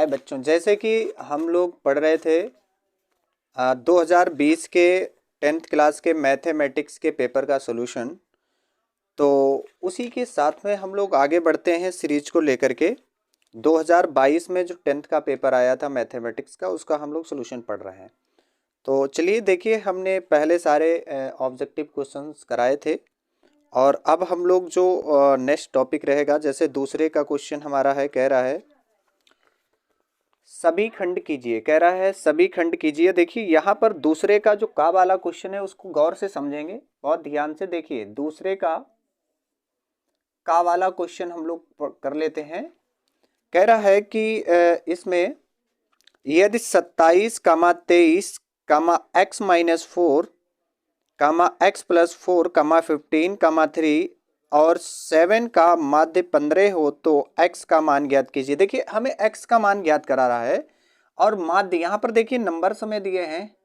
हाय बच्चों, जैसे कि हम लोग पढ़ रहे थे 2020 के 10th क्लास के मैथमेटिक्स के पेपर का सॉल्यूशन। तो उसी के साथ में हम लोग आगे बढ़ते हैं सीरीज को लेकर के। 2022 में जो 10th का पेपर आया था मैथमेटिक्स का, उसका हम लोग सॉल्यूशन पढ़ रहे हैं। तो चलिए देखिए, हमने पहले सारे ऑब्जेक्टिव क्वेश्चंस कराए थे और अब हम लोग जो नेक्स्ट टॉपिक रहेगा, जैसे दूसरे का क्वेश्चन हमारा है, कह रहा है सभी खंड कीजिए। कह रहा है सभी खंड कीजिए। देखिए यहाँ पर दूसरे का जो का वाला क्वेश्चन है उसको गौर से समझेंगे, बहुत ध्यान से देखिए। दूसरे का वाला क्वेश्चन हम लोग कर लेते हैं। कह रहा है कि इसमें यदि 27, 23, x माइनस 4, x प्लस 4, 15, 3 और 7 का माध्य 15 हो तो x का मान ज्ञात कीजिए। देखिए हमें x का मान ज्ञात करा रहा है और माध्य यहाँ पर देखिए नंबर समय दिए हैं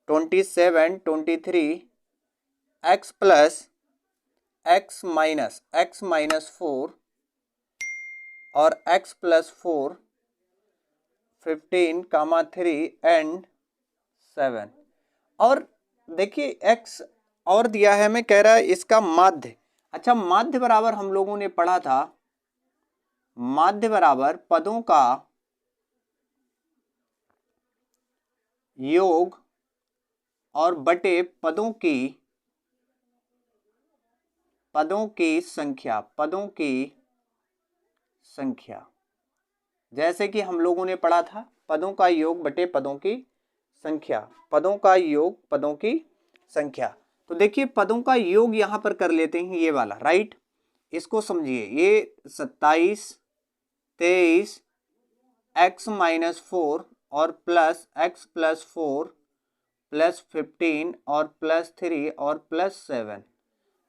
27, 23, x प्लस x माइनस 4 और x प्लस 4, 15, 3 एंड 7। और देखिए x और दिया है, हमें कह रहा है इसका माध्य। अच्छा, माध्य बराबर हम लोगों ने पढ़ा था, माध्य बराबर पदों का योग और बटे पदों की संख्या। जैसे कि हम लोगों ने पढ़ा था पदों का योग बटे पदों की संख्या। तो देखिए पदों का योग यहां पर कर लेते हैं, ये वाला, राइट। इसको समझिए, ये 27, 23, x माइनस 4 और प्लस x प्लस 4 प्लस 15 और प्लस 3 और प्लस 7,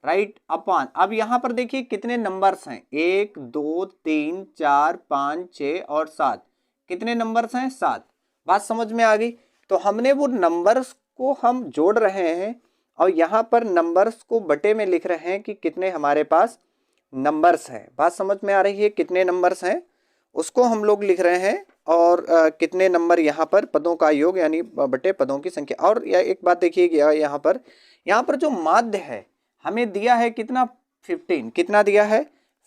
राइट, अपान। अब यहां पर देखिए कितने नंबर्स हैं, 1, 2, 3, 4, 5, 6 और 7। कितने नंबर्स हैं? 7। बात समझ में आ गई। तो हमने वो नंबर्स को हम जोड़ रहे हैं और यहाँ पर नंबर्स को बटे में लिख रहे हैं कि कितने हमारे पास नंबर्स हैं। बात समझ में आ रही है? कितने नंबर्स हैं उसको हम लोग लिख रहे हैं और कितने नंबर यहाँ पर पदों का योग यानी बटे पदों की संख्या। और एक बात देखिए, यहाँ पर जो माध्य है हमें दिया है कितना, 15। कितना दिया है?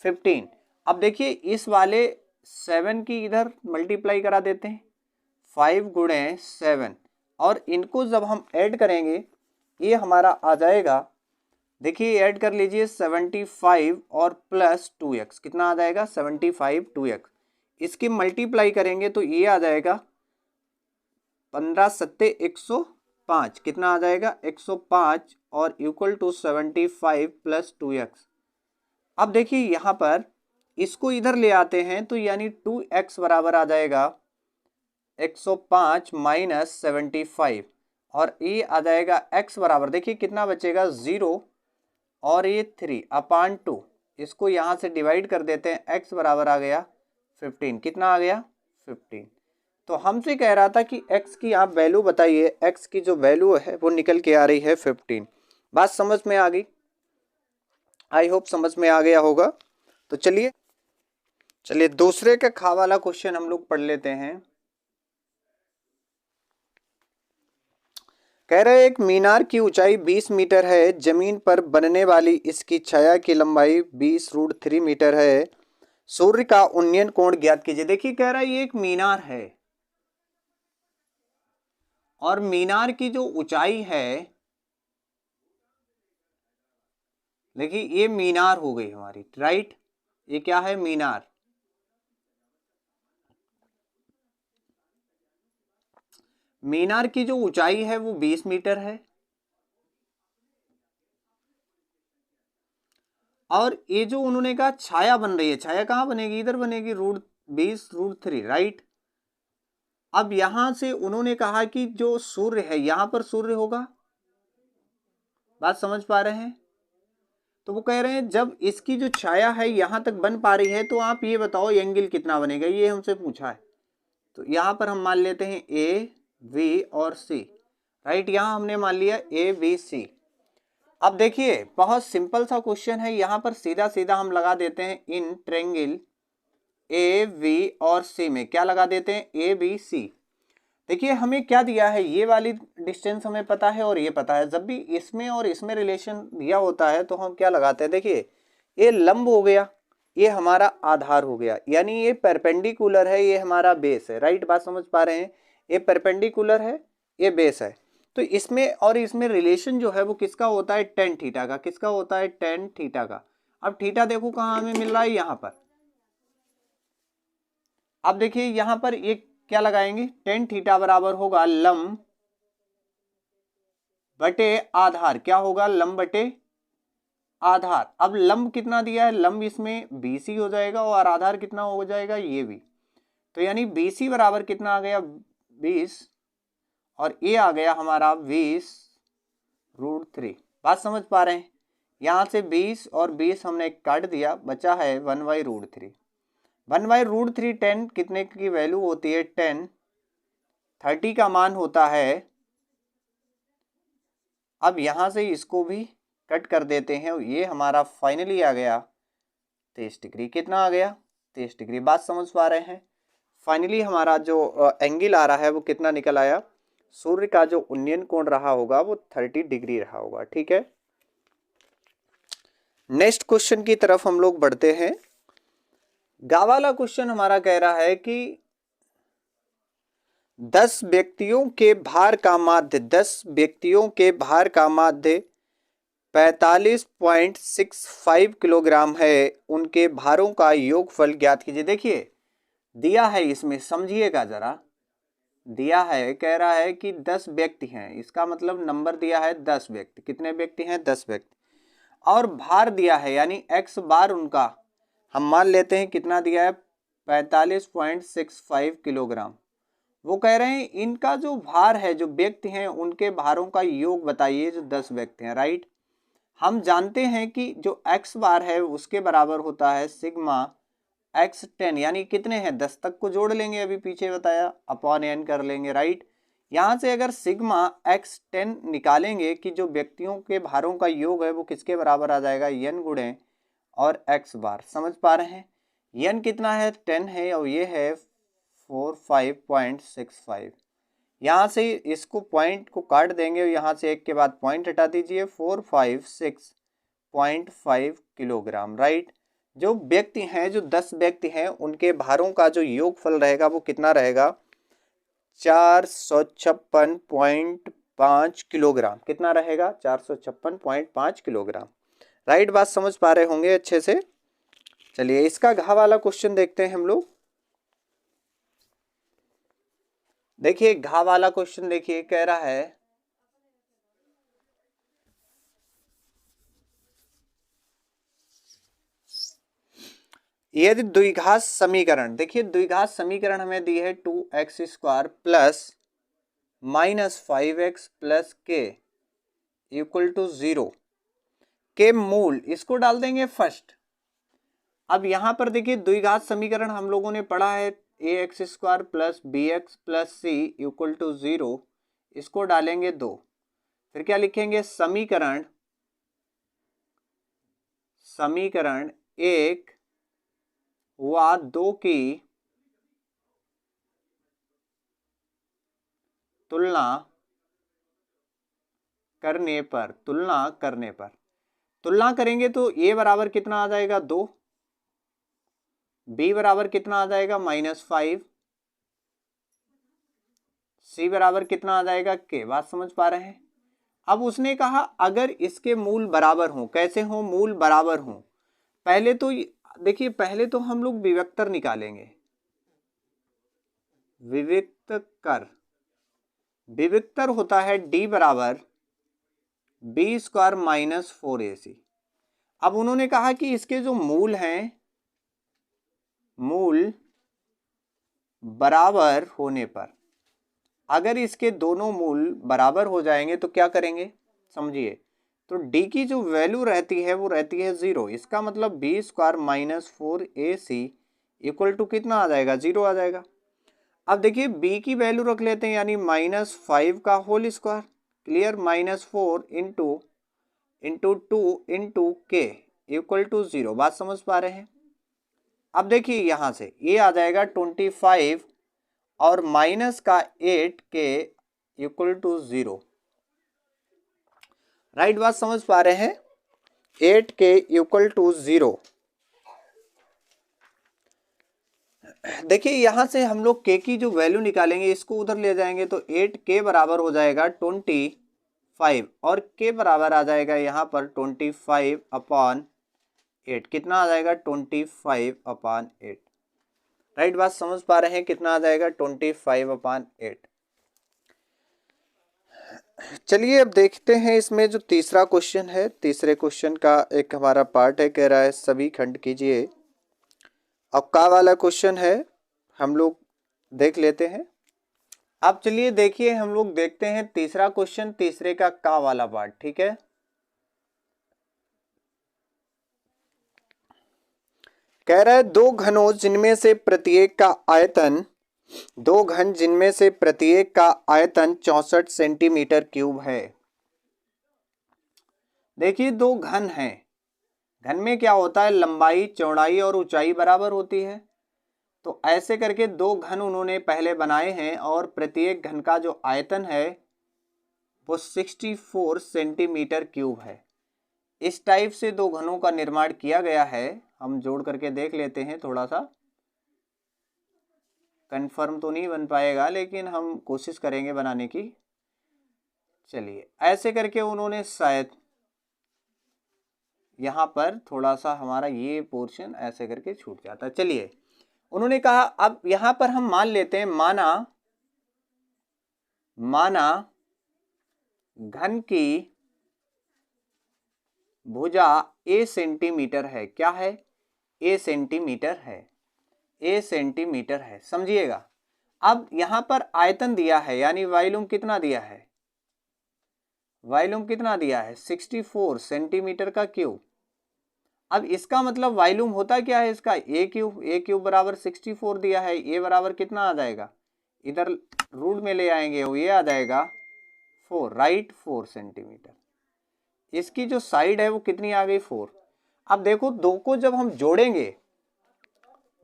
15। अब देखिए इस वाले 7 की इधर मल्टीप्लाई करा देते हैं, 5 गुणे 7, और इनको जब हम ऐड करेंगे ये हमारा आ जाएगा, देखिए ऐड कर लीजिए 75 और प्लस 2x। कितना आ जाएगा? 75 2x। इसकी मल्टीप्लाई करेंगे तो ये आ जाएगा 15 सत्ते 105। कितना आ जाएगा? 105 और इक्वल टू 75 प्लस 2x। अब देखिए यहाँ पर इसको इधर ले आते हैं तो यानी 2x बराबर आ जाएगा 105 माइनस 75 और ये आ जाएगा x बराबर, देखिए कितना बचेगा, 0 और ये 3 अपान 2। इसको यहाँ से डिवाइड कर देते हैं, x बराबर आ गया 15। कितना आ गया? 15। तो हमसे कह रहा था कि x की आप वैल्यू बताइए। x की जो वैल्यू है वो निकल के आ रही है 15। बात समझ में आ गई? आई होप समझ में आ गया होगा। तो चलिए दूसरे का खा वाला क्वेश्चन हम लोग पढ़ लेते हैं। कह रहे एक मीनार की ऊंचाई 20 मीटर है, जमीन पर बनने वाली इसकी छाया की लंबाई 20√3 मीटर है। सूर्य का उन्नयन कोण ज्ञात कीजिए। देखिए कह रहा है ये एक मीनार है और मीनार की जो ऊंचाई है, देखिए ये मीनार हो गई हमारी, राइट। ये क्या है? मीनार। मीनार की जो ऊंचाई है वो 20 मीटर है और ये जो उन्होंने कहा छाया बन रही है, छाया कहाँ बनेगी? इधर बनेगी, √20√3, राइट। अब यहां से उन्होंने कहा कि जो सूर्य है यहां पर सूर्य होगा। बात समझ पा रहे हैं? तो वो कह रहे हैं जब इसकी जो छाया है यहां तक बन पा रही है तो आप ये बताओ एंगल कितना बनेगा, ये हमसे पूछा है। तो यहां पर हम मान लेते हैं ए, वी और सी, राइट। यहां हमने मान लिया ए, बी, सी। अब देखिए बहुत सिंपल सा क्वेश्चन है, यहां पर सीधा सीधा हम लगा देते हैं इन ट्रायंगल ए बी और सी में क्या लगा देते हैं, ए बी सी। देखिए हमें क्या दिया है, ये वाली डिस्टेंस हमें पता है और ये पता है। जब भी इसमें और इसमें रिलेशन दिया होता है तो हम क्या लगाते हैं, देखिए ये लंब हो गया, ये हमारा आधार हो गया, यानी ये परपेंडिकुलर है, ये हमारा बेस है। राइट, बात समझ पा रहे हैं, ये परपेंडिकुलर है, ये बेस है। तो इसमें और इसमें रिलेशन जो है वो किसका होता है, टेन थीटा का। किसका होता है, टेन थीटा का। अब थीटा देखो कहाँ हमें मिल रहा है, यहाँ पर। अब देखिए यहाँ पर एक क्या लगाएंगे, टेन थीटा बराबर होगा लंब बटे आधार। क्या होगा, लंब बटे आधार। अब लंब कितना दिया है, लंब इसमें BC हो जाएगा और आधार कितना हो जाएगा, ये भी। तो यानी BC बराबर कितना आ गया, 20, और ये आ गया हमारा 20√3। बात समझ पा रहे हैं, यहां से 20 और 20 हमने काट दिया, बचा है 1/√3। 1/√3 10 कितने की वैल्यू होती है, 10। 30 का मान होता है। अब यहां से इसको भी कट कर देते हैं, ये हमारा फाइनली आ गया 23 डिग्री। कितना आ गया, 23 डिग्री। बात समझ पा रहे हैं, फाइनली हमारा जो एंगल आ रहा है वो कितना निकल आया, सूर्य का जो उन्नयन कोण रहा होगा वो 30 डिग्री रहा होगा। ठीक है, नेक्स्ट क्वेश्चन की तरफ हम लोग बढ़ते हैं। गा वाला क्वेश्चन हमारा कह रहा है कि 10 व्यक्तियों के भार का माध्य 45.65 किलोग्राम है। उनके भारों का योगफल ज्ञात कीजिए। देखिए दिया है, इसमें समझिएगा जरा। दिया है, कह रहा है कि 10 व्यक्ति हैं, इसका मतलब नंबर दिया है 10 व्यक्ति। कितने व्यक्ति हैं, 10 व्यक्ति। और भार दिया है, यानी x बार उनका हम मान लेते हैं कितना दिया है, 45.65 किलोग्राम। वो कह रहे हैं इनका जो भार है, जो व्यक्ति हैं उनके भारों का योग बताइए, जो 10 व्यक्ति हैं। राइट, हम जानते हैं कि जो x बार है उसके बराबर होता है सिग्मा x10, यानी कितने हैं, 10 तक को जोड़ लेंगे, अभी पीछे बताया, अपॉन n कर लेंगे। राइट, यहां से अगर सिग्मा x10 निकालेंगे कि जो व्यक्तियों के भारों का योग है वो किसके बराबर आ जाएगा, n गुणे और x बार। समझ पा रहे हैं, n कितना है, 10 है और ये है 45.65। यहाँ से इसको पॉइंट को काट देंगे और यहाँ से एक के बाद पॉइंट हटा दीजिए, 456.5 किलोग्राम। राइट, जो व्यक्ति हैं, जो 10 व्यक्ति हैं, उनके भारों का जो योगफल रहेगा वो कितना रहेगा, 456.5 किलोग्राम। कितना रहेगा, 456.5 किलोग्राम। राइट, बात समझ पा रहे होंगे अच्छे से। चलिए इसका घा वाला क्वेश्चन देखते हैं हम लोग। देखिए घा वाला क्वेश्चन, देखिए कह रहा है यदि द्विघात समीकरण, देखिए द्विघात समीकरण हमें दी है 2x² प्लस -5x प्लस के इक्वल टू 0 के मूल, इसको डाल देंगे फर्स्ट। अब यहां पर देखिए द्विघात समीकरण हम लोगों ने पढ़ा है ax² plus bx plus c equal to 0, इसको डालेंगे 2। फिर क्या लिखेंगे, समीकरण 1 व 2 की तुलना करने पर तुलना करेंगे तो a बराबर कितना आ जाएगा, 2, b बराबर कितना आ जाएगा, -5, c बराबर कितना आ जाएगा, k। बात समझ पा रहे हैं। अब उसने कहा अगर इसके मूल बराबर हों, कैसे हों, मूल बराबर हों। पहले तो देखिए, पहले तो हम लोग विविक्तर निकालेंगे, विविक्तर होता है d बराबर b² -4ac। अब उन्होंने कहा कि इसके जो मूल हैं, मूल बराबर होने पर, अगर इसके दोनों मूल बराबर हो जाएंगे तो क्या करेंगे, समझिए। तो d की जो वैल्यू रहती है वो रहती है 0। इसका मतलब b² -4ac इक्वल टू कितना आ जाएगा, 0 आ जाएगा। अब देखिए b की वैल्यू रख लेते हैं, यानी -5 का whole square, clear, -4 into 2 into K equal to 0। बात समझ पा रहे हैं। अब देखिए यहां से ये आ जाएगा 25 और माइनस का 8 के इक्वल टू 0। राइट बात समझ पा रहे हैं? 8 के इक्वल टू 0। देखिए यहां से हम लोग के की जो वैल्यू निकालेंगे इसको उधर ले जाएंगे तो 8 के बराबर हो जाएगा 25 और के बराबर आ जाएगा यहाँ पर 25/8। कितना आ जाएगा? 25/8। राइट बात समझ पा रहे हैं? कितना आ जाएगा? 25/8। चलिए अब देखते हैं इसमें जो तीसरा क्वेश्चन है, तीसरे क्वेश्चन का एक हमारा पार्ट है, कह रहा है सभी खंड कीजिए। अब का वाला क्वेश्चन है, हम लोग देख लेते हैं। अब चलिए देखिए हम लोग देखते हैं तीसरा क्वेश्चन, तीसरे का वाला पार्ट। ठीक है, कह रहा है दो घनों जिनमें से प्रत्येक का आयतन 64 सेंटीमीटर क्यूब है। देखिए दो घन हैं, घन में क्या होता है, लंबाई चौड़ाई और ऊंचाई बराबर होती है। तो ऐसे करके दो घन उन्होंने पहले बनाए हैं और प्रत्येक घन का जो आयतन है वो 64 सेंटीमीटर क्यूब है। इस टाइप से दो घनों का निर्माण किया गया है। हम जोड़ करके देख लेते हैं, थोड़ा सा कंफर्म तो नहीं बन पाएगा लेकिन हम कोशिश करेंगे बनाने की। चलिए ऐसे करके उन्होंने शायद यहाँ पर थोड़ा सा हमारा ये पोर्शन ऐसे करके छूट जाता है। चलिए उन्होंने कहा, अब यहाँ पर हम मान लेते हैं, माना घन की भुजा a सेंटीमीटर है। क्या है? a सेंटीमीटर है, a सेंटीमीटर है, समझिएगा। अब यहां पर आयतन दिया है, यानी वॉल्यूम कितना दिया है? वॉल्यूम कितना दिया है? 64 सेंटीमीटर का क्यूब। अब इसका मतलब वॉल्यूम होता क्या है इसका? a क्यूब बराबर 64 दिया है। a बराबर कितना आ जाएगा? इधर रूट में ले आएंगे, ये आ जाएगा 4, राइट, 4 सेंटीमीटर। इसकी जो साइड है वो कितनी आ गई? 4। अब देखो दो को जब हम जोड़ेंगे,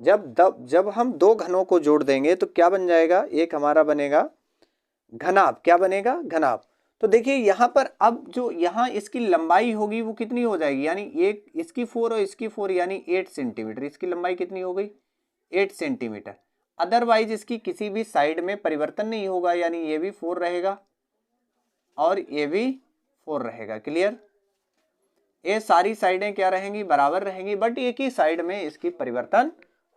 जब हम दो घनों को जोड़ देंगे तो क्या बन जाएगा? एक हमारा बनेगा घनाभ। क्या बनेगा? घनाभ। तो देखिए यहाँ पर अब जो यहाँ इसकी लंबाई होगी वो कितनी हो जाएगी? यानी एक इसकी 4 और इसकी 4 यानी 8 सेंटीमीटर। इसकी लंबाई कितनी हो गई? 8 सेंटीमीटर। अदरवाइज इसकी किसी भी साइड में परिवर्तन नहीं होगा, यानी ये भी 4 रहेगा और ये भी 4 रहेगा। क्लियर? ये सारी साइडें क्या रहेंगी? बराबर रहेंगी, बट एक ही साइड में इसकी परिवर्तन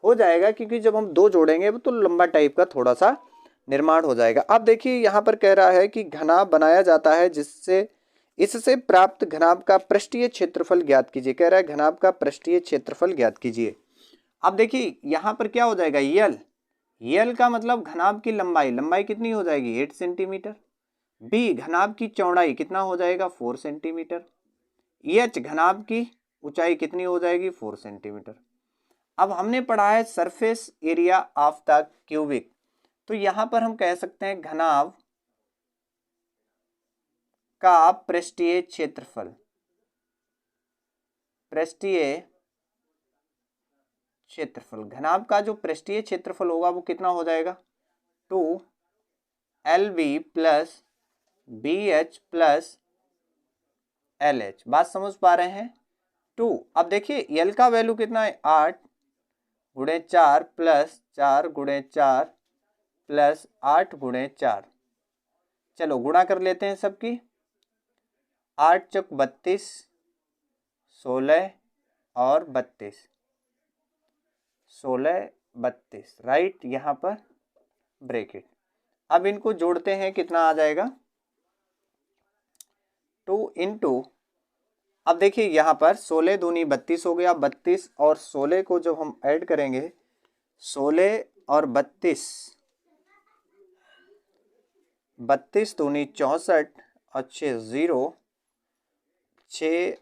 हो जाएगा क्योंकि जब हम दो जोड़ेंगे तो लंबा टाइप का थोड़ा सा निर्माण हो जाएगा। अब देखिए यहाँ पर कह रहा है कि घनाभ बनाया जाता है जिससे इससे प्राप्त घनाभ का पृष्ठीय क्षेत्रफल ज्ञात कीजिए। कह रहा है घनाभ का पृष्ठीय क्षेत्रफल ज्ञात कीजिए। अब देखिए यहाँ पर क्या हो जाएगा? यल का मतलब घनाभ की लंबाई कितनी हो जाएगी? 8 सेंटीमीटर। बी घनाभ की चौड़ाई कितना हो जाएगा? 4 सेंटीमीटर। एच घनाभ की ऊंचाई कितनी हो जाएगी? 4 सेंटीमीटर। अब हमने पढ़ा है surface area of the cubic, तो यहां पर हम कह सकते हैं घनाभ का पृष्ठीय क्षेत्रफल। घनाभ का जो पृष्ठीय क्षेत्रफल होगा वो कितना हो जाएगा? 2LB plus BH plus LH। बात समझ पा रहे हैं? 2। अब देखिए L का वैल्यू कितना है? 8 गुणे 4 प्लस 4 गुणे 4 प्लस 8 गुणे 4। चलो गुणा कर लेते हैं सबकी। 8 चौक 32, 16 और 32, 16 32, राइट। यहाँ पर ब्रैकेट। अब इनको जोड़ते हैं, कितना आ जाएगा? 2 इंटू, अब देखिए यहाँ पर 16 दूनी 32 हो गया। 32 और 16 को जब हम ऐड करेंगे, 16 और 32, 32 दूनी 64 और 6 0, 6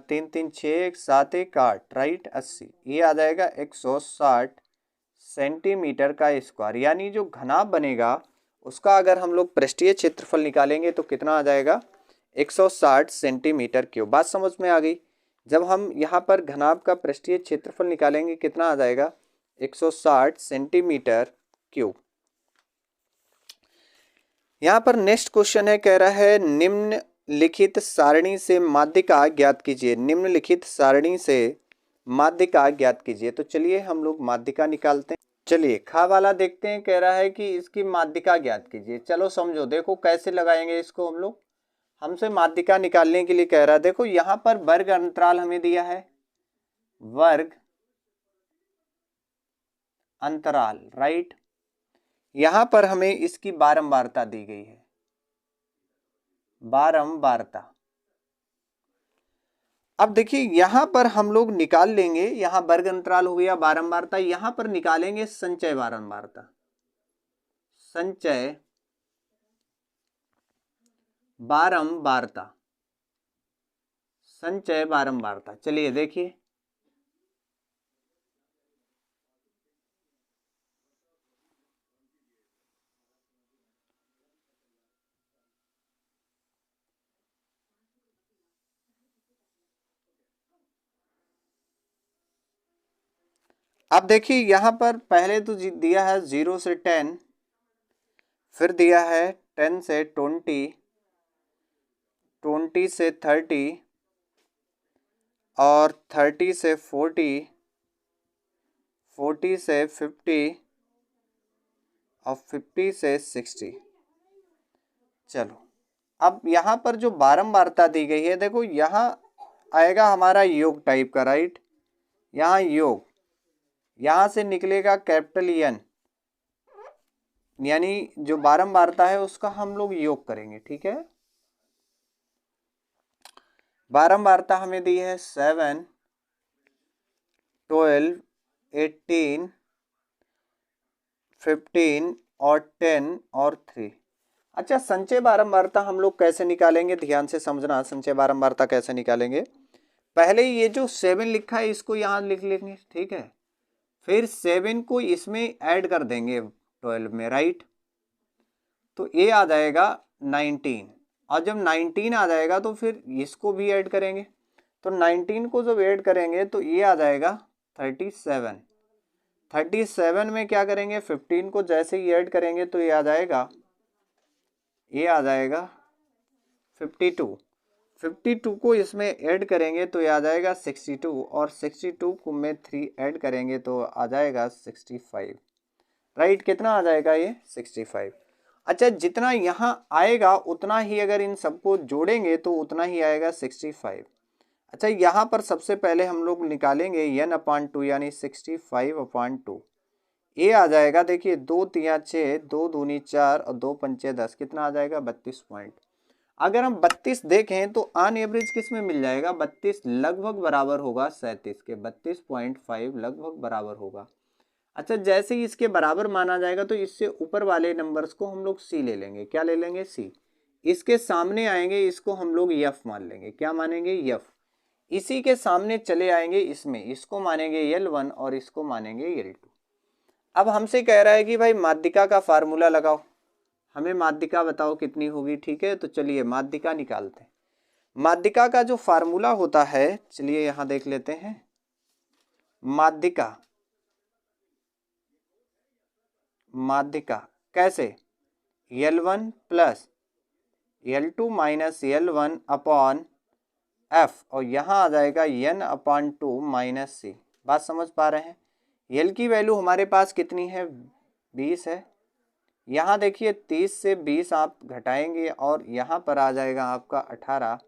3 3 6 7 1 8, राइट, 80। ये आ जाएगा 160 सेंटीमीटर का स्क्वायर। यानी जो घनाभ बनेगा उसका अगर हम लोग पृष्ठीय क्षेत्रफल निकालेंगे तो कितना आ जाएगा? 160 सेंटीमीटर क्यूब। बात समझ में आ गई? जब हम यहाँ पर घनाभ का पृष्ठीय क्षेत्रफल निकालेंगे कितना आ जाएगा 160 सेंटीमीटर क्यूब। यहाँ पर नेक्स्ट क्वेश्चन है, कह रहा है निम्नलिखित सारणी से माध्यिका ज्ञात कीजिए। निम्नलिखित सारणी से माध्यिका ज्ञात कीजिए। तो चलिए हम लोग माध्यिका निकालते हैं। चलिए खा वाला देखते हैं, कह रहा है कि इसकी माध्यिका ज्ञात कीजिए। चलो समझो, देखो कैसे लगाएंगे इसको हम लोग। हमसे माध्यिका निकालने के लिए कह रहा है, देखो यहां पर वर्ग अंतराल हमें दिया है, वर्ग अंतराल, राइट। यहां पर हमें इसकी बारंबारता दी गई है, बारंबारता। अब देखिए यहां पर हम लोग निकाल लेंगे, यहां वर्ग अंतराल हो गया, बारंबारता, यहां पर निकालेंगे संचय बारंबारता, संचय बारंबारता, संचय बारंबारता। चलिए देखिए, अब देखिए यहां पर पहले तो दिया है 0 से 10, फिर दिया है 10 से 20, 20 से 30 और 30 से 40, 40 से 50 और 50 से 60। चलो अब यहाँ पर जो बारंबारता दी गई है, देखो यहाँ आएगा हमारा योग टाइप का, राइट। यहाँ योग, यहाँ से निकलेगा कैपिटल एन, यानी जो बारंबारता है उसका हम लोग योग करेंगे, ठीक है। बारंबारता हमें दी है 7, 12, 18, 15 और 10 और 3। अच्छा, संचय बारंबारता हम लोग कैसे निकालेंगे, ध्यान से समझना। संचय बारंबारता कैसे निकालेंगे, पहले ये जो 7 लिखा है इसको यहाँ लिख लेंगे, ठीक है। फिर 7 को इसमें ऐड कर देंगे 12 में, राइट। तो ये आ जाएगा 19, और जब 19 आ जाएगा तो फिर इसको भी ऐड करेंगे। तो 19 को जब ऐड करेंगे तो ये आ जाएगा 37। 37 में क्या करेंगे, 15 को जैसे ही ऐड करेंगे तो ये आ जाएगा 52। 52 को इसमें ऐड करेंगे तो ये आ जाएगा 62, और 62 को में 3 ऐड करेंगे तो आ जाएगा 65, राइट। कितना आ जाएगा ये 65। अच्छा, जितना यहाँ आएगा उतना ही अगर इन सबको जोड़ेंगे तो उतना ही आएगा 65। अच्छा, यहाँ पर सबसे पहले हम लोग निकालेंगे n/2 यानी 65/2। ये आ जाएगा, देखिए 2 3 6, 2 दूनी 4 और 2 पंचे 10, कितना आ जाएगा 32 पॉइंट। अगर हम 32 देखें तो ऑन एवरेज किस में मिल जाएगा, 32 लगभग बराबर होगा 37 के, 32.5 लगभग बराबर होगा। अच्छा, जैसे ही इसके बराबर माना जाएगा तो इससे ऊपर वाले नंबर्स को हम लोग सी ले लेंगे। क्या ले लेंगे, सी। इसके सामने आएंगे, इसको हम लोग यफ मान लेंगे। क्या मानेंगे, यफ। इसी के सामने चले आएंगे इसमें, इसको मानेंगे L1 और इसको मानेंगे L2। अब हमसे कह रहा है कि भाई माध्यिका का फार्मूला लगाओ, हमें माध्यिका बताओ कितनी होगी, ठीक है। तो चलिए माध्यिका निकालते हैं। माध्यिका का जो फार्मूला होता है, चलिए यहां देख लेते हैं। माध्यिका, माध्यिका कैसे, L1 plus L2 minus L1 upon F, और यहाँ आ जाएगा n/2 माइनस सी। बात समझ पा रहे हैं। L की वैल्यू हमारे पास कितनी है, 20 है। यहाँ देखिए 30 से 20 आप घटाएंगे और यहाँ पर आ जाएगा आपका 18,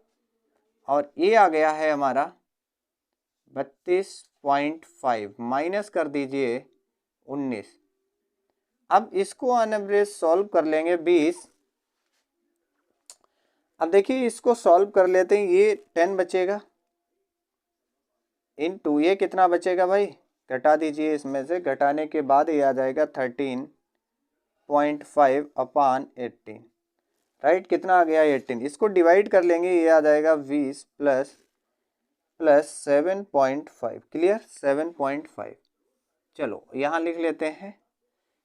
और ये आ गया है हमारा 32.5, माइनस कर दीजिए 19। अब इसको ऑन एवरेज सॉल्व कर लेंगे 20। अब देखिए इसको सॉल्व कर लेते हैं, ये 10 बचेगा इनटू ये कितना बचेगा भाई, घटा दीजिए, इसमें से घटाने के बाद ये आ जाएगा 13.5 अपॉन 18, राइट। कितना आ गया 18, इसको डिवाइड कर लेंगे, ये आ जाएगा 20 प्लस 7.5, क्लियर, 7.5। चलो यहाँ लिख लेते हैं,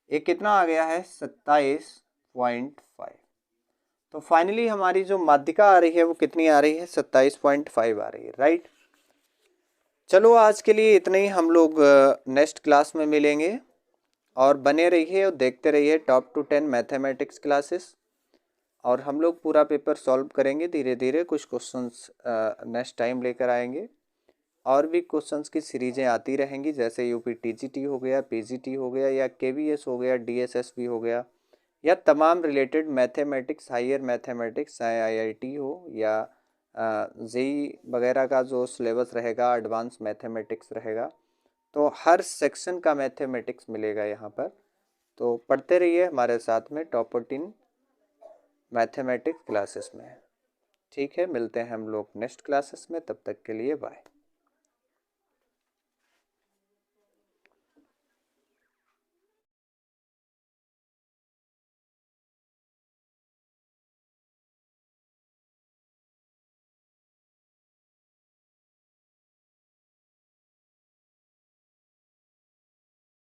ये कितना आ गया है 27.5। तो फाइनली हमारी जो माध्यिका आ रही है वो कितनी आ रही है, 27.5 आ रही है, राइट। चलो आज के लिए इतना ही, हम लोग नेक्स्ट क्लास में मिलेंगे। और बने रहिए और देखते रहिए टॉप टू 10 मैथमेटिक्स क्लासेस। और हम लोग पूरा पेपर सॉल्व करेंगे धीरे धीरे, कुछ क्वेश्चंस नेक्स्ट टाइम लेकर आएंगे। और भी क्वेश्चंस की सीरीजें आती रहेंगी, जैसे यूपी टीजीटी हो गया, पीजीटी हो गया, या केवीएस हो गया, डीएसएसबी हो गया, या तमाम रिलेटेड मैथमेटिक्स, हायर मैथमेटिक्स, चाहे आईआईटी हो या जेई वगैरह का जो सिलेबस रहेगा, एडवांस मैथमेटिक्स रहेगा। तो हर सेक्शन का मैथमेटिक्स मिलेगा यहाँ पर। तो पढ़ते रहिए हमारे साथ में टॉप 10 मैथमेटिक्स क्लासेस में। ठीक है, मिलते हैं हम लोग नेक्स्ट क्लासेस में, तब तक के लिए बाय।